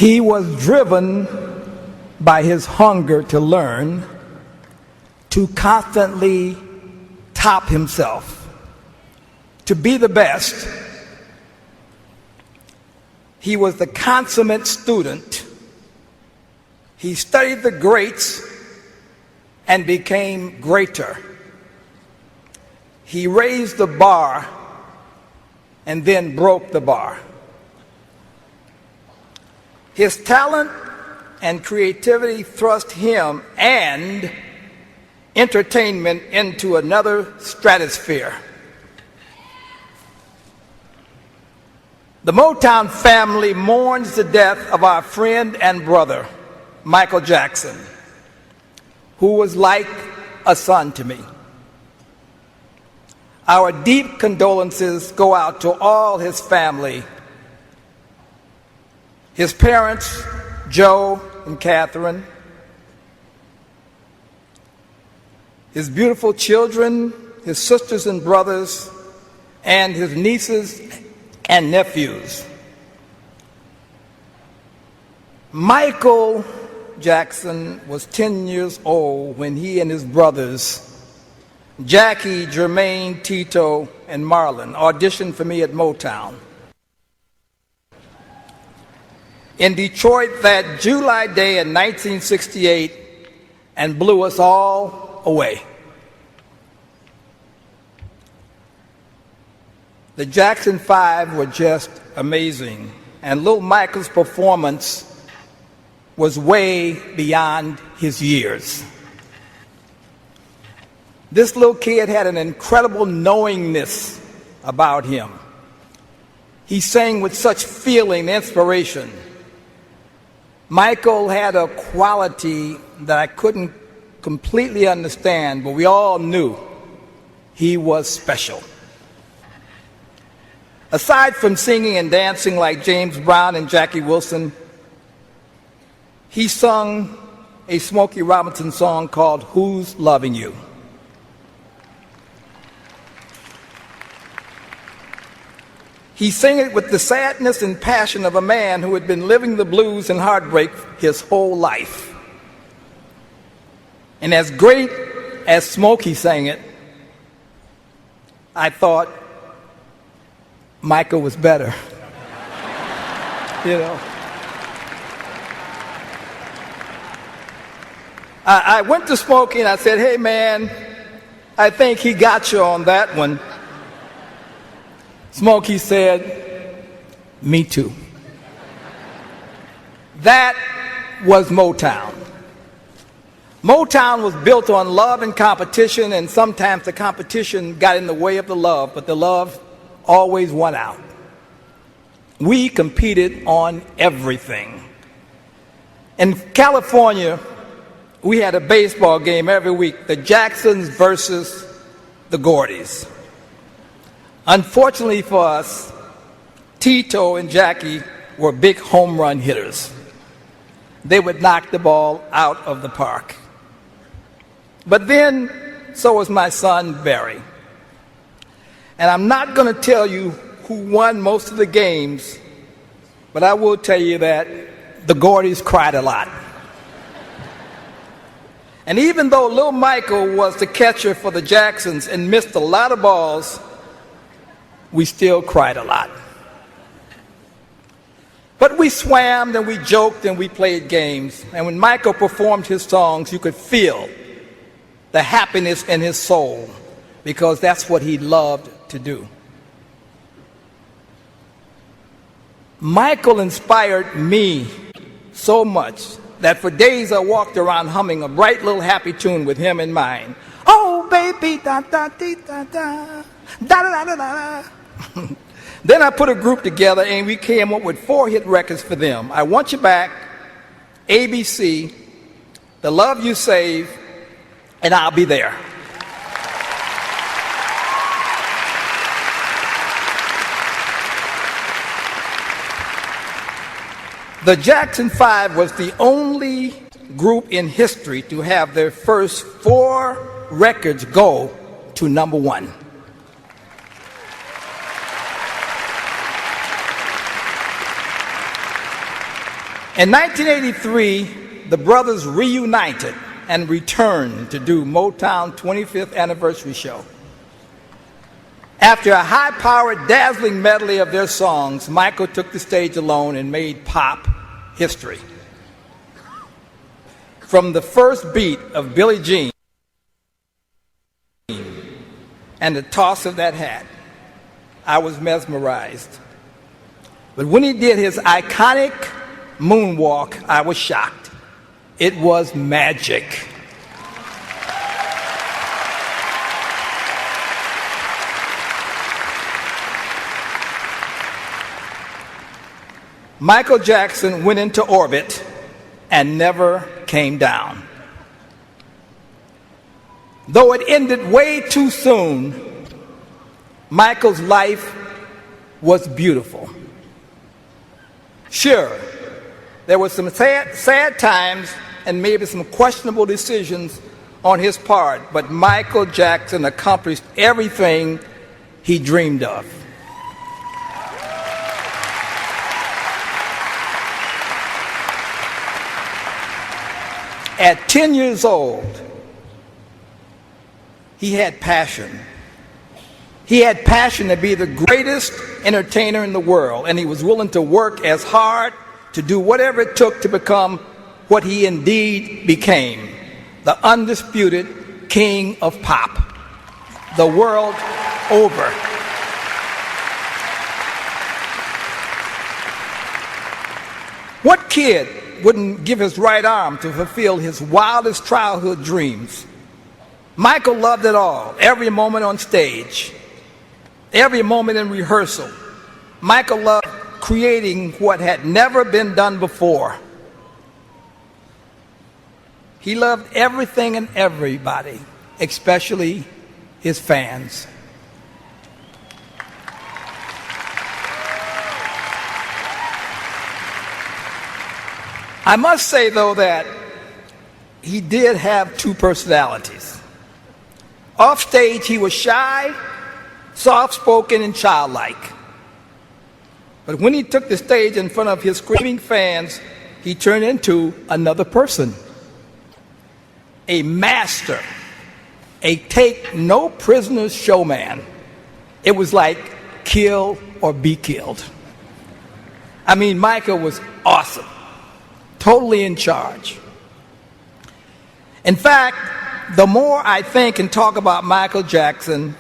He was driven by his hunger to learn, to constantly top himself, to be the best. He was the consummate student. He studied the greats and became greater. He raised the bar and then broke the bar. His talent and creativity thrust him and entertainment into another stratosphere. The Motown family mourns the death of our friend and brother, Michael Jackson, who was like a son to me. Our deep condolences go out to all his family, his parents, Joe and Catherine, his beautiful children, his sisters and brothers, and his nieces and nephews. Michael Jackson was 10 years old when he and his brothers, Jackie, Jermaine, Tito, and Marlon, auditioned for me at Motown in Detroit that July day in 1968 and blew us all away. The Jackson 5 were just amazing, and little Michael's performance was way beyond his years. This little kid had an incredible knowingness about him. He sang with such feeling and inspiration. Michael had a quality that I couldn't completely understand, but we all knew he was special. Aside from singing and dancing like James Brown and Jackie Wilson, he sung a Smokey Robinson song called "Who's Loving You?" He sang it with the sadness and passion of a man who had been living the blues and heartbreak his whole life. And as great as Smokey sang it, I thought Michael was better. You know. I went to Smokey and I said, "Hey man, I think he got you on that one." Smokey said, "Me too." That was Motown. Motown was built on love and competition, and sometimes the competition got in the way of the love, but the love always won out. We competed on everything. In California, we had a baseball game every week, the Jacksons versus the Gordys. Unfortunately for us, Tito and Jackie were big home run hitters. They would knock the ball out of the park. But then, so was my son, Barry. And I'm not going to tell you who won most of the games, but I will tell you that the Gordys cried a lot. And even though little Michael was the catcher for the Jacksons and missed a lot of balls, we still cried a lot. But we swam and we joked and we played games. And when Michael performed his songs, you could feel the happiness in his soul, because that's what he loved to do. Michael inspired me so much that for days I walked around humming a bright little happy tune with him in mind. Oh, baby, da da dee da da, da da da da da. Then I put a group together and we came up with 4 hit records for them. I Want You Back, ABC, The Love You Save, and I'll Be There. The Jackson 5 was the only group in history to have their first 4 records go to #1. In 1983, the brothers reunited and returned to do Motown 25th anniversary show. After a high-powered, dazzling medley of their songs, Michael took the stage alone and made pop history. From the first beat of Billie Jean and the toss of that hat, I was mesmerized. But when he did his iconic moonwalk, I was shocked. It was magic. Michael Jackson went into orbit and never came down. Though it ended way too soon, Michael's life was beautiful. Sure, there were some sad times and maybe some questionable decisions on his part, but Michael Jackson accomplished everything he dreamed of. At 10 years old, he had passion. He had passion to be the greatest entertainer in the world, and he was willing to work as hard to do whatever it took to become what he indeed became, the undisputed king of pop, the world over. What kid wouldn't give his right arm to fulfill his wildest childhood dreams? Michael loved it all, every moment on stage, every moment in rehearsal. Michael loved creating what had never been done before. He loved everything and everybody, especially his fans. I must say, though, that he did have two personalities. Off stage, he was shy, soft-spoken, and childlike. But when he took the stage in front of his screaming fans, he turned into another person. A master, a take-no-prisoners showman. It was like kill or be killed. I mean, Michael was awesome, totally in charge. In fact, the more I think and talk about Michael Jackson,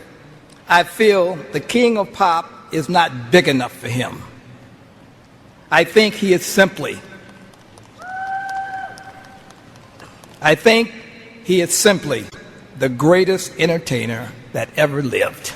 I feel the king of pop is not big enough for him. I think he is simply the greatest entertainer that ever lived.